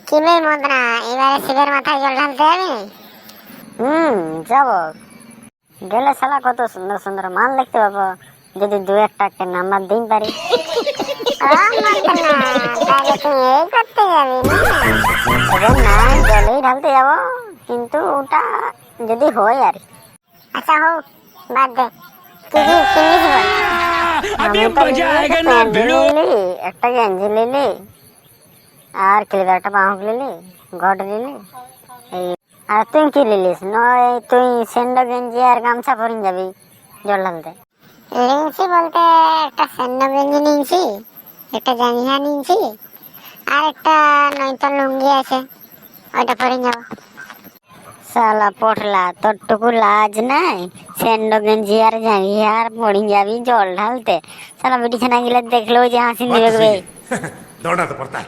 কি বে মদনা, এবারে শিবের মাথায় জল ঢালতে যাবি? যাব। গেলে শালা কত সুন্দর সুন্দর মাল দেখতে পাবো, যদি দু একটা নাম্বার দিন পারি। ও মদনা, তাহলে তুই এই করতে যাবি না? তবে না, জলেই ঢালতে যাব, কিন্তু ওটা যদি হয় আর কি। আচ্ছা হোক, বাদ দে। কি কি কিনিস বল? আমি তো নিলি, একটা গেঞ্জি নিলি, আর ক্লিপারটা বাঁহক নিলি, গড নিলি। এই আর তুই কি নিলিস? নয় তুই সেন্ডো গেঞ্জি আর গামছা পরিন যাবি জল ঢালতে? লিংসি বলতে একটা সেন্ডো গেঞ্জি নিয়েছি, একটা জাঙ্গিয়া নিয়েছি, আর একটা নয়তো লুঙ্গি আছে, ওইটা পরে যাবো। শালা পটলা, তোর টুকু লাজ নাই? সেন্ডো গেঞ্জি আর জাঙ্গিয়া আর পরিন যাবি জল ঢালতে? শালা বিটিছানা গেলে দেখলো যে হাসি बात দিবে तो বে। सही है दौड़ना तो पड़ता है।